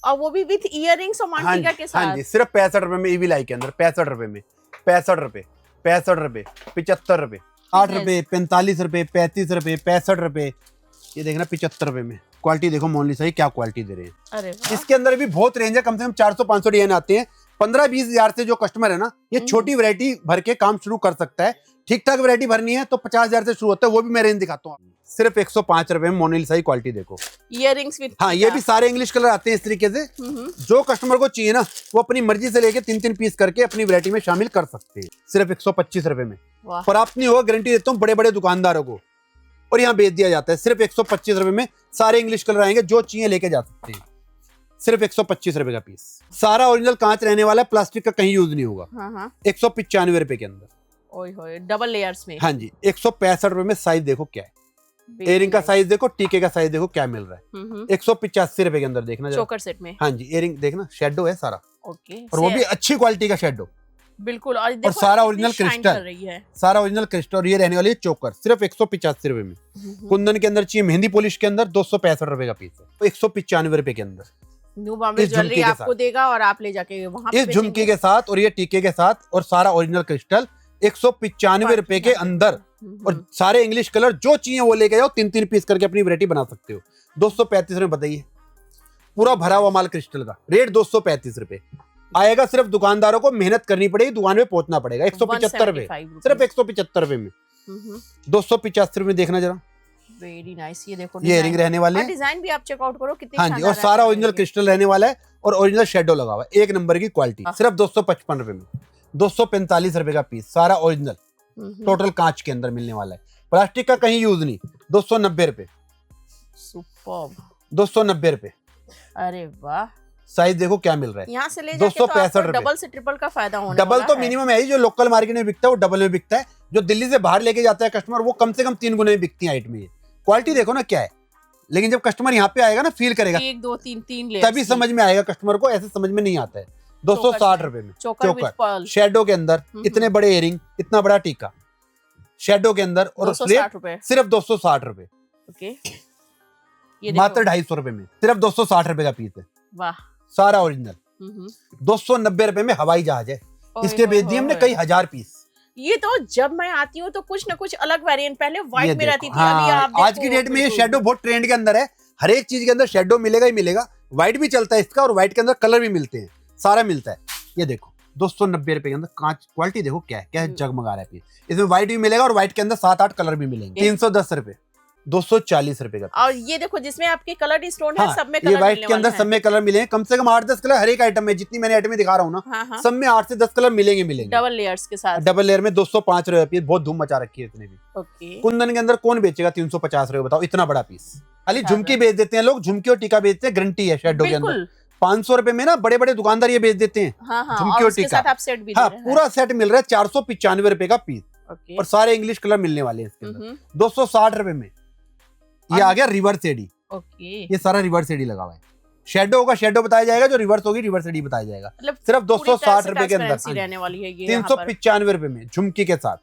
और वो भी विथ इयररिंग्स और हाँ मांटिका जी, के साथ। हाँ जी, सिर्फ 65 रुपए में ईवी लाई के अंदर, 65 रुपए में, 65 रुपए, 65 रुपए, 75 रुपए, 8 रुपए, 45 रुपए, 35 रुपए, 65 रुपए, ये देखना 75 रुपए में। क्वालिटी देखो मोनालिसा की क्या क्वालिटी दे रहे हैं। अरे वाह। इसके अंदर भी बहुत रेंज है, कम से कम 400-500 डिजाइन आते हैं। 15-20 हजार से जो कस्टमर है ना, ये छोटी वैरायटी भर के काम शुरू कर सकता है। ठीक ठाक वैरायटी भरनी है तो 50 हजार से शुरू होता है, वो भी मैं रेंज दिखाता हूँ। सिर्फ 105 रुपए में मोनालिसा की क्वालिटी देखो। इयररिंग्स विथ, हाँ, ये भी सारे इंग्लिश कलर आते हैं इस तरीके से। जो कस्टमर को चाहिए ना, वो अपनी मर्जी से लेके 3-3 पीस करके अपनी वैरायटी में शामिल कर सकते हैं। सिर्फ 125 रुपए में प्राप्त नहीं होगा, गारंटी देता हूँ बड़े बड़े दुकानदारों को, और यहाँ बेच दिया जाता है। सिर्फ 125 रुपए में सारे इंग्लिश कलर आएंगे, जो चाहिए लेके जा सकते हैं। सिर्फ 125 रुपए का पीस, सारा ओरिजिनल कांच रहने वाला है, प्लास्टिक का कहीं यूज नहीं होगा। 195 रुपए के अंदर, ओए होए, डबल लेयर्स में। हाँ जी। 165 रुपए में साइज देखो क्या है, इयरिंग का साइज देखो, टीके का साइज देखो क्या मिल रहा है। 185 रुपए के अंदर देखना चोकर सेट में। हाँ जी, इयरिंग देखना, शेडो है सारा, ओके, और वो भी अच्छी क्वालिटी का शेडो, बिल्कुल। और और सारा ओरिजिनल क्रिस्टल, सारा ओरिजिनल क्रिस्टल। और ये रहने वाली है चोकर, सिर्फ 185 रुपए में। कुंदन के अंदर चाहिए, मेहंदी पॉलिश के अंदर 265 रुपए का पीस है, 195 रुपए के अंदर। न्यू बॉम्बे ज्वेलरी आपको देगा और आप ले जाके वहां इस झुमकी के साथ और ये टीके के साथ, और सारा ओरिजिनल क्रिस्टल 195 रुपए के अंदर। और सारे इंग्लिश कलर जो चाहिए वो लेके जाओ, 3-3 पीस करके अपनी वैरायटी बना सकते हो। 235 रुपए बताइए, पूरा भरा हुआ माल क्रिस्टल का, रेट 235 रुपए आएगा। सिर्फ दुकानदारों को मेहनत करनी पड़ेगी, दुकान में पहुंचना पड़ेगा। 175 रुपए, सिर्फ 175 रुपए में। 285 रुपए में देखना जरा, वेरी नाइस। ये देखो, ये रिंग रहने वाले हैं, डिजाइन भी आप चेकआउट करो कितनी। हाँ जी, और सारा ओरिजिनल क्रिस्टल रहने वाला है, और ओरिजिनल शेडो लगा हुआ है, एक नंबर की क्वालिटी। सिर्फ 255 रुपए में, 245 रुपए का पीस, सारा ओरिजिनल, टोटल कांच के अंदर मिलने वाला है, प्लास्टिक का कहीं यूज नहीं। 290 रुपए, सुपर्ब, 290 रुपए। अरे वाह, साइज देखो क्या मिल रहा है। यहाँ से ले 265 रुपए, डबल से ट्रिपल का फायदा होने डबल वाला तो है। मिनिमम है ही, जो लोकल मार्केट में बिकता है वो डबल में बिकता है। जो दिल्ली से बाहर लेके जाता है कस्टमर, वो कम से कम 3 गुने में बिकती है आइटम। ये क्वालिटी देखो ना क्या है, लेकिन जब कस्टमर यहाँ पे आएगा ना, फील करेगा, 1 2 3 ले, तभी समझ में आएगा कस्टमर को, ऐसे समझ में नहीं आता है। 260 रुपए में चोकर, शेडो के अंदर, इतने बड़े इयरिंग, इतना बड़ा टीका शेडो के अंदर, और सिर्फ 260 रुपए। मात्र 250 रुपए में, सिर्फ 260 रुपए का पीस है। वाह, सारा ओरिजिनल। 290 रुपए में हवाई जहाज है, इसके बेच दिए हमने कई हजार पीस। ये तो जब मैं आती हूँ तो कुछ ना कुछ अलग वेरिएंट, पहले व्हाइट में रहती थी, हाँ, अभी आप आज की डेट में ये शेडो बहुत ट्रेंड के अंदर है। हर एक चीज के अंदर शेडो मिलेगा ही मिलेगा। व्हाइट भी चलता है इसका, और व्हाइट के अंदर कलर भी मिलते हैं, सारा मिलता है। ये देखो 290 रुपए के अंदर कांच, क्वालिटी देखो क्या है, क्या जगमगा रहा है। इसमें व्हाइट भी मिलेगा, और व्हाइट के अंदर 7-8 कलर भी मिलेंगे। 310 रुपए, 240 रुपए का। और ये देखो जिसमें आपके कलर स्टोन है, सब में ये व्हाइट के अंदर सब में कलर मिलेंगे, कम से कम 8-10 कलर हर एक आइटम में। जितनी मैंने आइटम दिखा रहा हूँ ना, सब में 8 से 10 कलर मिलेंगे। डबल लेयर्स के साथ, डबल लेयर में 205 रुपए पीस, बहुत धूम मचा रखी है इसने भी। कुंदन के अंदर कौन बेचेगा 350 रुपए, बताओ, इतना बड़ा पीस। खाली झुमकी बेच देते हैं लोग, झुमकी और टीका बेचते हैं, गारंटी है शेडो के अंदर। 500 रुपए में ना बड़े बड़े दुकानदार ये बेच देते हैं, झुमकी और टीका। हाँ, पूरा सेट मिल रहा है 495 रुपए का पीस, और सारे इंग्लिश कलर मिलने वाले हैं इसके अंदर। 260 रुपए में ये आ गया रिवर्स एडी। ये सारा रिवर्स एडी लगा हुआ है। शेडो होगा, शेडो बताया जाएगा, जो रिवर्स होगी रिवर्स एडी बताया जाएगा। सिर्फ 260 रुपए के अंदर, 395 रुपए में झुमकी के साथ,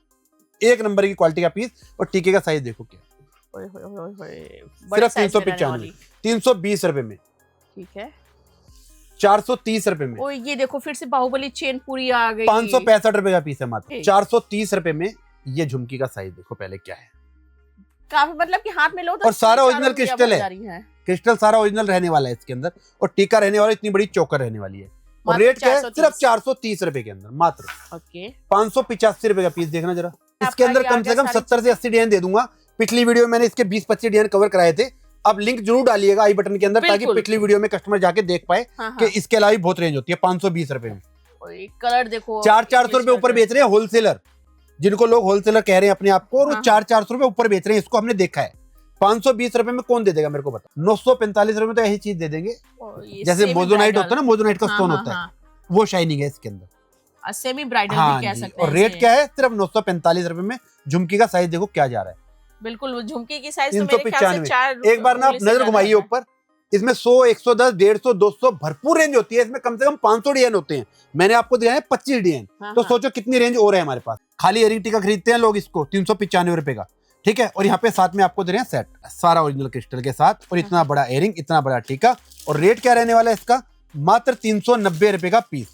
एक नंबर की क्वालिटी का पीस। और टीके का साइज देखो क्या, सिर्फ 395, 320 रुपए में, ठीक है। 430 रुपए में। ओ, ये देखो फिर से बाहुबली चेन पूरी आ गई। 565 रुपए का पीस है मात्र। 430 रुपए में ये झुमकी का साइज देखो पहले क्या है, काफी, मतलब कि हाथ में लो तो, और सारा ओरिजिनल क्रिस्टल है, क्रिस्टल सारा ओरिजिनल रहने वाला है इसके अंदर। और टीका रहने वाला, इतनी बड़ी चोकर रहने वाली है। और रेट क्या है, सिर्फ 430 रुपए के अंदर मात्र। 585 रुपए का पीस देखना जरा। इसके अंदर कम से कम 70 से 80 डिजाइन दे दूंगा। पिछली वीडियो में मैंने इसके 20-25 डिजाइन कवर कराए थे। अब लिंक जरूर डालिएगा आई बटन के अंदर, ताकि पिछली वीडियो में कस्टमर जाके देख पाए कि इसके अलावा बहुत रेंज होती है। 520 रुपए में कलर देखो, 400 रुपए ऊपर बेच रहे हैं होलसेलर, जिनको लोग होलसेलर कह रहे हैं अपने आप को, और वो 400 रुपए ऊपर बेच रहे हैं। इसको हमने देखा है। 520 रुपए में कौन दे देगा मेरे को बता। 945 रुपए में तो यही चीज दे देंगे, जैसे मोजोनाइट होता है ना, मोजोनाइट का स्टोन होता है, वो शाइनिंग है इसके अंदर। सेमी ब्राइडल भी कह सकते हैं। और रेट क्या है, सिर्फ 945 रुपए में। झुमकी का साइज देखो क्या जा रहा है, बिल्कुल झुमकी की साइज तो मेरे ख्याल से 4। एक बार ना आप नजर घुमाइए ऊपर, इसमें 100, 110, 150, 200 भरपूर रेंज होती है। इसमें कम से कम 500 डिजाइन होते हैं। मैंने आपको दिया है 25 डिजाइन। तो सोचो कितनी रेंज और है हमारे पास। खाली इयरिंग टीका खरीदते हैं लोग इसको 395 रुपए का। ठीक है। और यहाँ पे साथ में आपको दे रहे हैं सेट, सारा ओरिजिनल क्रिस्टल के साथ, और इतना बड़ा एयरिंग, इतना बड़ा टीका। और रेट क्या रहने वाला है इसका? मात्र 390 रुपए का पीस।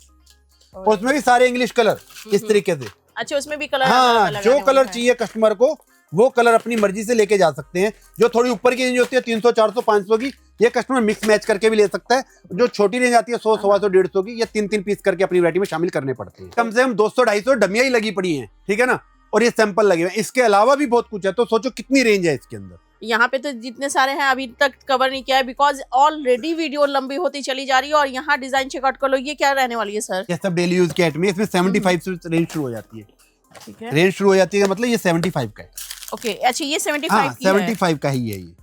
और उसमें भी सारे इंग्लिश कलर इस तरीके से। अच्छा, उसमें भी कलर? हाँ, जो कलर चाहिए कस्टमर को वो कलर अपनी मर्जी से लेके जा सकते हैं। जो थोड़ी ऊपर की रेंज होती है 300, 400, 500 की, ये कस्टमर मिक्स मैच करके भी ले सकता है। जो छोटी रेंज आती है 100, 125, 150 की, ये 3-3 पीस करके अपनी वैरायटी में शामिल करने पड़ते हैं। कम से कम 200-250 डमियां ही लगी पड़ी हैं, ठीक है ना। और ये सैंपल लगे हुए हैं, इसके अलावा भी बहुत कुछ है। तो सोचो कितनी रेंज है इसके अंदर। यहाँ पे तो जितने सारे हैं अभी तक कवर नहीं किया है, बिकॉज ऑलरेडी वीडियो लंबी होती चली जा रही है। और यहाँ डिजाइन चेकआउट कर लो, ये क्या रहने वाली है सर? ये सब डेली यूज के आइटम है। इसमें 75 से रेंज शुरू हो जाती है। ठीक है, रेंज शुरू हो जाती है, मतलब ये 75 का है। ओके, अच्छा ये 75 हाँ, की है। 75 का ही है ये।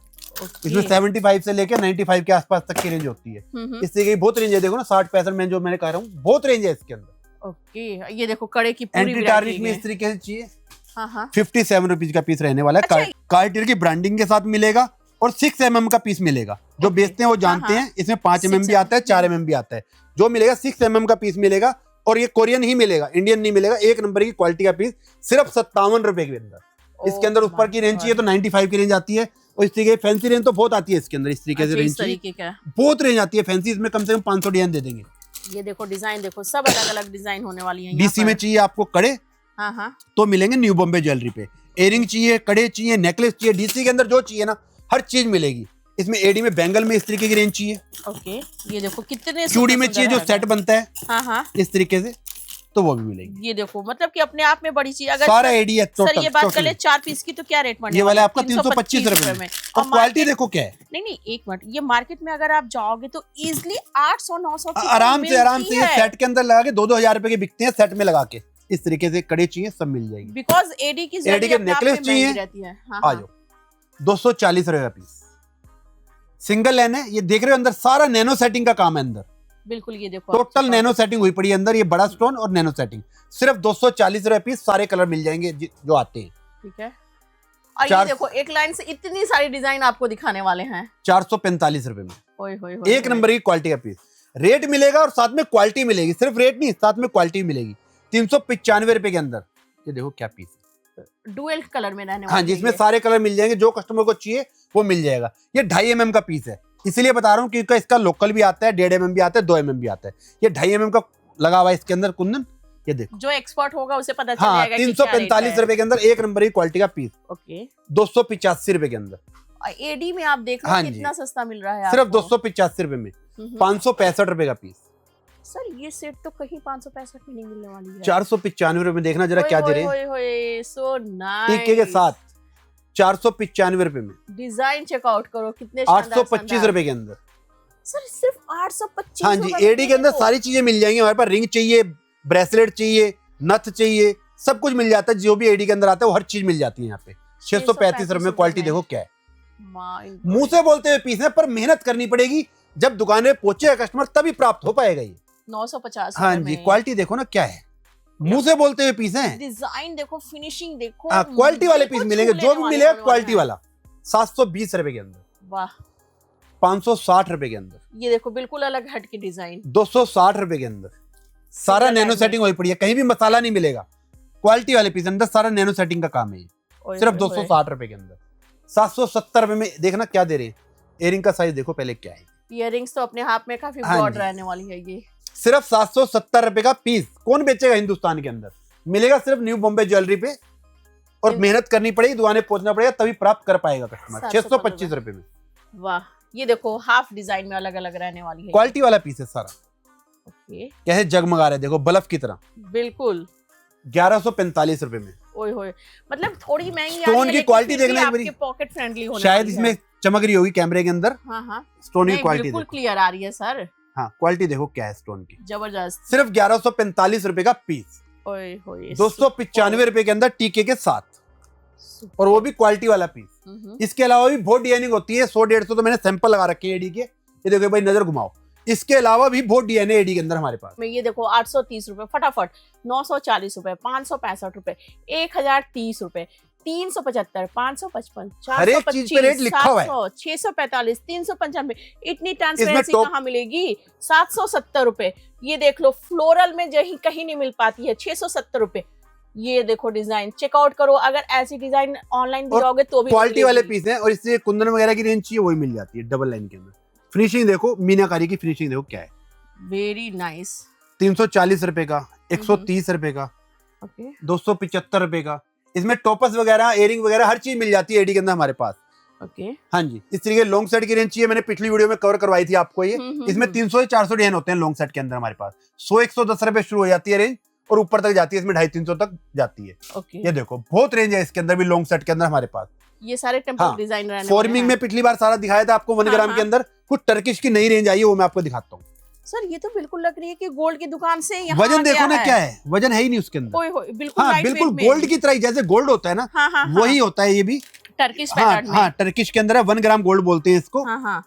ओके। इसमें 75 से लेकर 95 के आसपास तक की रेंज होती है। इससे की बहुत रेंज है, देखो ना 60-65 में जो मैंने कह रहा हूँ, बहुत रेंज है इसके अंदर। ओके, ये देखो कड़े की पूरी एंटी टार्निश में इस तरीके से चाहिए। हाँ, 57 रुपीज का पीस रहने वाला है। अच्छा, कार्टियर की ब्रांडिंग के साथ मिलेगा। और 6 mm का पीस मिलेगा। जो बेचते हैं वो जानते हैं, इसमें 5 mm भी आता है, 4 mm भी आता है। जो मिलेगा 6 mm का पीस मिलेगा। और ये कोरियन ही मिलेगा, इंडियन नहीं मिलेगा। एक नंबर की क्वालिटी का पीस, सिर्फ 57 रुपए के अंदर। इसके अंदर ऊपर की रेंज चाहिए तो 95 की रेंज आती है। और इस तरीके फैंसी रेंज तो बहुत आती है इसके अंदर। इस तरीके से रेंज बहुत रेंज आती है फैंसी। इसमें कम से कम 500 डिजाइन दे देंगे। ये देखो डिजाइन देखो, सब अलग अलग डिजाइन होने वाली है। डीसी में चाहिए आपको कड़े, हाँ, तो मिलेंगे न्यू बॉम्बे ज्वेलरी पे। एयरिंग चाहिए, कड़े चाहिए, नेकलेस चाहिए, डीसी के अंदर जो चाहिए ना, हर चीज मिलेगी। इसमें एडी में बैंगल में इस तरीके की रेंज चाहिए। ओके, ये देखो कितने चूड़ी में चाहिए जो सेट बनता है, हाँ, इस तरीके से, तो वो भी मिलेगी। ये देखो मतलब कि अपने आप में बड़ी चीज। अगर सारा एडी है टोटल। सर ये बात कर ले 4 पीस की तो क्या रेट पड़ने ये वाला आपका 325 रुपए में। और और क्वालिटी देखो क्या है। नहीं, एक मिनट, ये मार्केट में अगर आप जाओगे तो इजिली 800-900 की आराम से ये सेट के अंदर लगा के 2-2 हजार रुपए के बिकते हैं सेट में लगा के। इस तरीके से कड़े चाहिए, सब मिल जाएगी। बिकॉज एडी की के नेकलेस चाहिए, आ जाओ, 240 रुपए का पीस। सिंगल लेन है, ये देख रहे हो अंदर सारा नैनो सेटिंग का काम है अंदर। बिल्कुल, ये देखो टोटल नैनो सेटिंग हुई पड़ी है अंदर। ये बड़ा स्टोन और नैनो सेटिंग, सिर्फ 240 रुपए पीस। सारे कलर मिल जाएंगे जो आते हैं। ठीक है। और ये देखो एक लाइन से इतनी सारी डिजाइन आपको दिखाने वाले हैं 445 रुपए में। ओए होए, एक नंबर की क्वालिटी का पीस। रेट मिलेगा और साथ में क्वालिटी मिलेगी। सिर्फ रेट नहीं, साथ में क्वालिटी मिलेगी। 395 रुपए के अंदर। ये देखो क्या पीस, डुअल कलर में रहने वाला। हाँ जी, इसमें सारे कलर मिल जाएंगे। जो कस्टमर को चाहिए वो मिल जाएगा। ये 2.5 mm का पीस है, इसलिए बता रहा हूँ क्योंकि इसका लोकल भी आता है, 1.5 mm भी आता है, 2 mm भी आता है। ये 2.5 mm का लगा हुआ है इसके अंदर कुंदन। ये देखो, जो एक्सपर्ट होगा उसे पता चल हाँ, जाएगा। 345 रुपए के अंदर एक नंबर की क्वालिटी का पीस। ओके, 285 रुपए के अंदर। एडी में आप देख लो कितना सस्ता मिल रहा है सिर्फ 285 रुपए में। 565 रुपए का पीस। सर ये सेट तो कहीं 565 में नहीं मिलने वाली है। 495 रुपए में। देखना जरा क्या दे रहे हैं। So nice. टीके के साथ 495 रुपए में। डिजाइन चेकआउट करो कितने 825 रुपए के अंदर। सर सिर्फ 825। हाँ जी, एडी के अंदर सारी चीजें मिल जाएंगी हमारे पास। रिंग चाहिए, ब्रेसलेट चाहिए, नथ चाहिए, सब कुछ मिल जाता है। जो भी एडी के अंदर आता है वो हर चीज मिल जाती है यहाँ पे। 635 रुपए में। क्वालिटी देखो क्या है। मुंह से बोलते हुए पीस है, पर मेहनत करनी पड़ेगी। जब दुकान में पहुंचे कस्टमर तभी प्राप्त हो पाएगा ये। 950। हाँ जी, क्वालिटी देखो ना क्या है। मुंह से बोलते हुए पीस है। डिजाइन देखो, फिनिशिंग देखो। हाँ, क्वालिटी वाले पीस मिलेंगे। जो भी मिलेगा क्वालिटी वाला। 720 रुपए के अंदर। वाह। 560 रुपए के अंदर। ये देखो बिल्कुल अलग हट की डिजाइन। 260 रुपए के अंदर। सारा नैनो सेटिंग हुई पड़ी है, कहीं भी मसाला नहीं मिलेगा। क्वालिटी वाले पीस अंदर सारा नैनो सेटिंग का काम है। सिर्फ 260 रुपए के अंदर। 770 रुपए में देखना क्या दे रहे हैं। इयरिंग का साइज देखो पहले क्या है। इयरिंग्स तो अपने हाथ में काफी ब्रॉड रहने वाली है। ये सिर्फ 770 रुपए का पीस। कौन बेचेगा हिंदुस्तान के अंदर। मिलेगा सिर्फ न्यू बॉम्बे ज्वेलरी पे। और मेहनत करनी पड़ेगी, दुकानें पहुंचना पड़ेगा, तभी प्राप्त कर पाएगा कस्टमर। 625 रुपए में। वाह, ये देखो हाफ डिजाइन में अलग अलग रहने वाली है। क्वालिटी वाला पीस है सारा। ओके, कैसे जगमगा रहा है देखो, बल्ब की तरह। बिल्कुल 1145 रुपए में। ओए होए, मतलब थोड़ी महंगी स्टोन की क्वालिटी देखना एक बारी। पॉकेट फ्रेंडली होने शायद इसमें चमक रही होगी कैमरे के अंदर। हाँ, स्टोन की क्वालिटी बिल्कुल क्लियर आ रही है सर। हाँ, क्वालिटी देखो क्या है स्टोन की। जबरदस्त। सिर्फ 1145 रुपए का पीस। ओए होए, 295 रुपए के अंदर टीके के साथ, और वो भी क्वालिटी वाला पीस। इसके अलावा भी बहुत डिजाइनिंग होती है। 100-150 तो मैंने सैंपल लगा रखे हैं एडी के। ये देखो भाई, नजर घुमाओ। इसके अलावा भी बहुत डिजाइन है एडी के अंदर हमारे पास। ये देखो 830 रुपए फटाफट, 940 रुपए, 565 रुपए, 1030 रुपए, 375, 555, 425, 700, 645, 395। इतनी ट्रांसपेरेंसी कहाँ मिलेगी। 770 रुपए। ये देख लो फ्लोरल में कहीं नहीं मिल पाती है। 670 रुपए। ये देखो डिजाइन, चेकआउट करो। अगर ऐसी डिजाइन ऑनलाइन भी और जाओगे तो भी क्वालिटी वाले मिलेगी। पीस हैं, और इससे कुंदन वगैरह की रेंज चाहिए वही मिल जाती है डबल लाइन के अंदर। फिनिशिंग देखो, मीनाकारी की फिनिशिंग देखो क्या है। Very nice. 340 रुपए का, 130 रुपए का, ओके 275 रुपए का। इसमें टॉपस वगैरह, एयरिंग वगैरह हर चीज मिल जाती है एडी के अंदर हमारे पास। ओके। हाँ जी, इस तरीके लॉन्ग सेट की रेंज चाहिए, मैंने पिछली वीडियो में कवर करवाई थी आपको ये। इसमें 300 से 400 डिजाइन होते हैं लॉन्ग सेट के अंदर हमारे पास। 100-110 रुपए शुरू हो जाती है रेंज और ऊपर तक जाती है, इसमें 250-300 तक जाती है। ओके। ये देखो बहुत रेंज है इसके अंदर भी लॉन्ग सेट के अंदर हमारे पास। ये सारे टेम्पल हाँ, डिजाइन रहने वाले फॉर्मिंग में हैं। पिछली बार सारा दिखाया था आपको 1 हाँ, ग्राम हाँ। के अंदर। कुछ टर्किश की नई रेंज आई है, वो मैं आपको दिखाता हूँ। सर ये तो बिल्कुल लग रही है कि गोल्ड की दुकान से यहाँ वजन आ देखो गया ना क्या है, वजन है ही नहीं उसके अंदर। ओए होए, बिल्कुल हाँ लाइट बिल्कुल वेट में। गोल्ड की तरह ही, जैसे गोल्ड होता है ना हाँ हाँ वही होता है ये भी। टर्किश हाँ पैटर्न में। हाँ, टर्किश के अंदर है, 1 ग्राम गोल्ड बोलते हैं इसको। हाँ हाँ।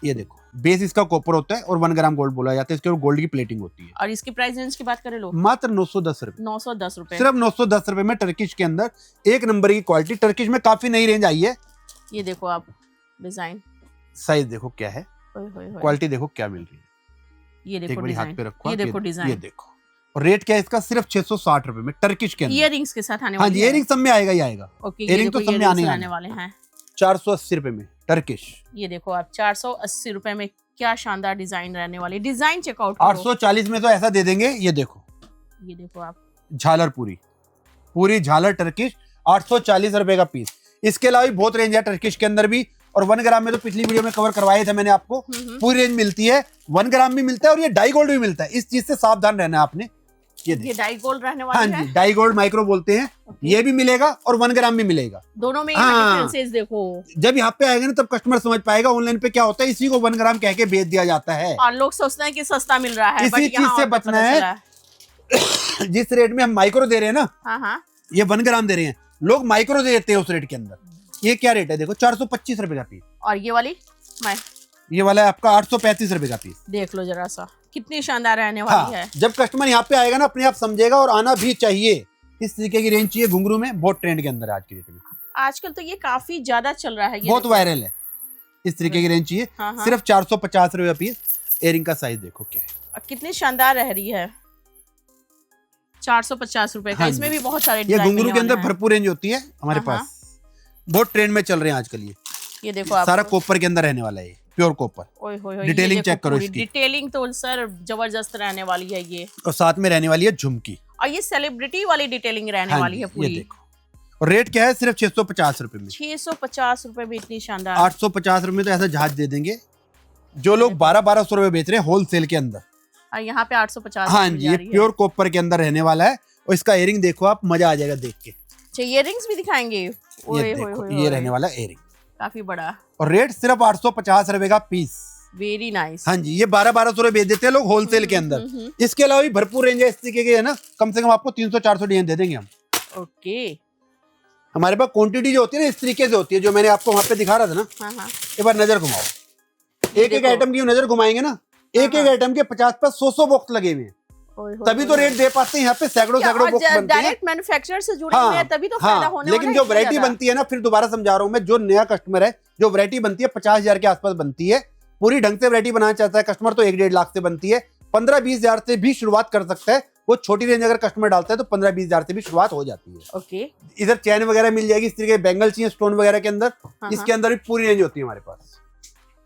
ये देखो बेस इसका कॉपर होता है और 1 ग्राम गोल्ड बोला जाता है, इसके ऊपर गोल्ड की प्लेटिंग होती है। और इसकी प्राइस रेंज की बात करें लो, मात्र 910 रुपए, 910 रुपए। सिर्फ 910 रुपए में टर्किश के अंदर एक नंबर की क्वालिटी। टर्किश में काफी नई रेंज आई है। ये देखो आप डिजाइन, साइज देखो क्या है, ओए होए होए। क्वालिटी देखो क्या मिल रही है। ये एक देखो बड़ी हाथ डिजाइन, पे रखो, ये आप, देखो डिजाइन। ये देखो। और रेट क्या है इसका, सिर्फ 660 रुपए में टर्किश के अंदर। इयररिंग्स के साथ आने हाँ वाली जी, है। इयरिंग सब में आएगा ही आएगा। ओके, earring ये तो देखो सब में इयररिंग्स आने आने आने। वाले हैं। 480 रुपए में टर्किश। ये देखो आप 480 रुपए में क्या शानदार डिजाइन रहने वाली। डिजाइन चेकआउट करो। 840 में तो ऐसा दे देंगे। ये देखो, ये देखो आप, झालर पूरी झालर टर्किश, 840 रुपए का पीस। इसके अलावा भी बहुत रेंज है टर्किश के अंदर भी। और 1 ग्राम में तो पिछली वीडियो में कवर करवाए थे मैंने आपको। पूरी रेंज मिलती है, 1 ग्राम भी मिलता है और ये डाई गोल्ड भी मिलता है। इस चीज से सावधान रहना है आपने। ये डाई गोल्ड रहने हाँ वाली है। जी, डाई गोल्ड माइक्रो बोलते हैं। ये भी मिलेगा और 1 ग्राम भी मिलेगा। दोनों में हाँ। डिफरेंसेस देखो। जब यहाँ पे आएगा ना तब कस्टमर समझ पाएगा ऑनलाइन पे क्या होता है। इसी को 1 ग्राम कह के बेच दिया जाता है। और लोग सोचते हैं कि सस्ता मिल रहा है, इसी but चीज यहाँ से और बचना पता है। चला जिस रेट में हम माइक्रो दे रहे हैं ना, हाँ हाँ। ये 1 ग्राम दे रहे हैं, लोग माइक्रो दे देते हैं उस रेट के अंदर। ये क्या रेट है देखो, 425 रुपए का पीस। और ये वाली मैं ये वाला है आपका 835 रुपए का पीस। देख लो जरा सा, कितनी शानदार रहने वाली हाँ, है। जब कस्टमर यहाँ पे आएगा ना अपने आप समझेगा, और आना भी चाहिए। इस तरीके की रेंज चाहिए घुंघरू में, बहुत ट्रेंड के अंदर है आज की डेट में। आजकल तो ये काफी ज्यादा चल रहा है, ये बहुत देखो। वायरल है। इस तरीके की रेंज चाहिए, हाँ, हाँ। सिर्फ 450 रुपए का पीस। एयरिंग का साइज देखो क्या है, और कितनी शानदार रह रही है। 450 रुपए का। हाँ इसमें जी। भी बहुत सारे ये डिजाइन घुंघरू मिलने के अंदर वाले हैं। भरपूर रेंज होती है हमारे हाँ, पास। बहुत ट्रेंड में चल रहे हैं आजकल ये देखो आप, सारा कॉपर के अंदर रहने वाला है, प्योर कॉपर। ओए होए होए, डिटेलिंग ये देखो चेक करो पूरी इसकी। डिटेलिंग तो सर जबरदस्त रहने वाली है ये। और साथ में रहने वाली है झुमकी। और ये सेलिब्रिटी वाली डिटेलिंग रहने हाँ वाली जी, है ये पूरी। देखो। और रेट क्या है, सिर्फ 650 रुपए में। 650 रुपए में इतनी शानदार। 850 रुपए में तो ऐसा जहाज दे देंगे। जो लोग 1200 रुपए बेच रहे हैं होलसेल के अंदर। और यहाँ पे 850 हाँ मिल जी, जा ये रही है। प्योर कॉपर के अंदर रहने वाला है। और इसका एयरिंग देखो आप, मजा आ जाएगा देख के। अच्छा, इयररिंग्स भी दिखाएंगे। ओए ये होए देखो, होए ये होए, रहने वाला एयरिंग। काफी बड़ा। और रेट सिर्फ 850 रुपए का पीस। Very nice. हाँ जी, ये 1200 रुपए बेच देते हैं लोग होलसेल के अंदर। इसके अलावा भी भरपूर रेंज है इस तरीके के, है ना। कम से कम आपको 300-400 डिजाइन दे देंगे हम। ओके। हमारे पास क्वांटिटी जो होती है ना इस तरीके से होती है, जो मैंने आपको वहां पे दिखा रहा था ना। हाँ हाँ। एक बार नजर घुमाओ, एक एक देखो। आइटम की नजर घुमाएंगे ना, एक एक आइटम के 50-100 बॉक्स लगे हुए हैं। ओए होए तभी तो होए। रेट दे पाते हैं यहाँ पे। सैकड़ों बॉक्स बनते हैं। डायरेक्ट मैन्युफैक्चरर से जुड़े हुए हैं, तभी तो फायदा होने लेकिन वाला जो है वैरायटी इतना बनती है ना, फिर दोबारा समझा रहा हूँ मैं, जो नया कस्टमर है, जो वैरायटी बनती है 50,000 के आसपास बनती है। पूरी ढंग से वैरायटी बनाना चाहता है कस्टमर तो 1-1.5 लाख से बनती है। 15-20 हजार से भी शुरुआत कर सकता है। वो छोटी रेंज अगर कस्टमर डालता है तो 15-20 हजार से भी शुरुआत हो जाती है। ओके। इधर चैन वगैरह मिल जाएगी, इस तरीके के बैंगल चाहिए स्टोन वगैरह के अंदर। इसके अंदर भी पूरी रेंज होती है हमारे पास।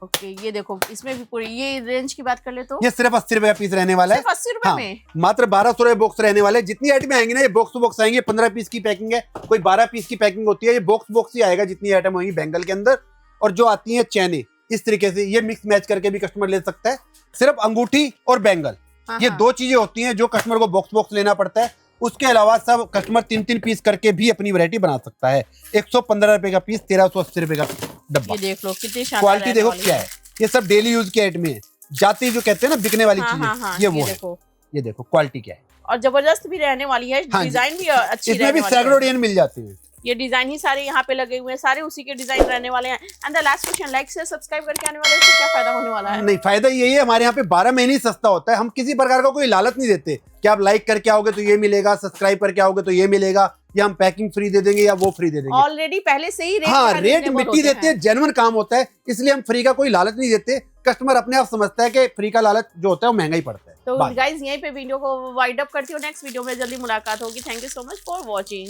ओके, ये देखो इसमें भी पूरी, ये रेंज की बात कर ले तो ये सिर्फ 80 रुपए का पीस रहने वाला है। सिर्फ 80 रुपए हाँ, में मात्र 1200 रुपए बॉक्स रहने वाले। जितनी आइटम आएंगी ना, ये बॉक्स टू बॉक्स आएंगे। 15 पीस की पैकिंग है, कोई 12 पीस की पैकिंग होती है। ये बॉक्स ही आएगा जितनी आइटम होगी बैंगल के अंदर। और जो आती है चैने इस तरीके से, ये मिक्स मैच करके भी कस्टमर ले सकता है। सिर्फ अंगूठी और बैंगल, हाँ, ये हाँ। 2 चीजें होती हैं जो कस्टमर को बॉक्स लेना पड़ता है। उसके अलावा सब कस्टमर 3-3 पीस करके भी अपनी वैरायटी बना सकता है। 115 रुपए का पीस, 1380 रुपए का डब्बा। ये देख लो कितनी शानदार क्वालिटी रहने देखो वाली क्या है। ये सब डेली यूज के आइटम है, जाती जो कहते हैं ना बिकने वाली हाँ, चीजें, हाँ, हाँ, ये वो है। देखो। ये देखो क्वालिटी क्या है। और जबरदस्त भी रहने वाली है। हाँ जी। डिजाइन भी अच्छी इसमें रहने भी वाली सैकड़ों है। डिजाइन मिल जाते हैं। ये डिजाइन ही सारे यहाँ पे लगे हुए हैं, सारे उसी के डिजाइन रहने वाले हैं। And the last question, like से सब्सक्राइब करके आने वाले से क्या फायदा होने वाला है? नहीं, फायदा यही है, हमारे यहाँ पे 12 महीने ही सस्ता होता है। हम किसी प्रकार का कोई लालच नहीं देते कि आप लाइक करके आओगे तो ये मिलेगा, सब्सक्राइब करके आओगे तो ये मिलेगा, या हम पैकिंग फ्री दे देंगे या वो फ्री दे देंगे। ऑलरेडी पहले से ही रेट हाँ, रेट मिट्टी देते हैं, जेन्युइन काम होता है। इसलिए हम फ्री का कोई लालच नहीं देते। कस्टमर अपने आप समझता है कि फ्री का लालच जो होता है वो महंगा ही पड़ता है। तो Bye. गाइज यहीं पे वीडियो को वाइड अप करती हूँ, नेक्स्ट वीडियो में जल्दी मुलाकात होगी। Thank you so much for watching.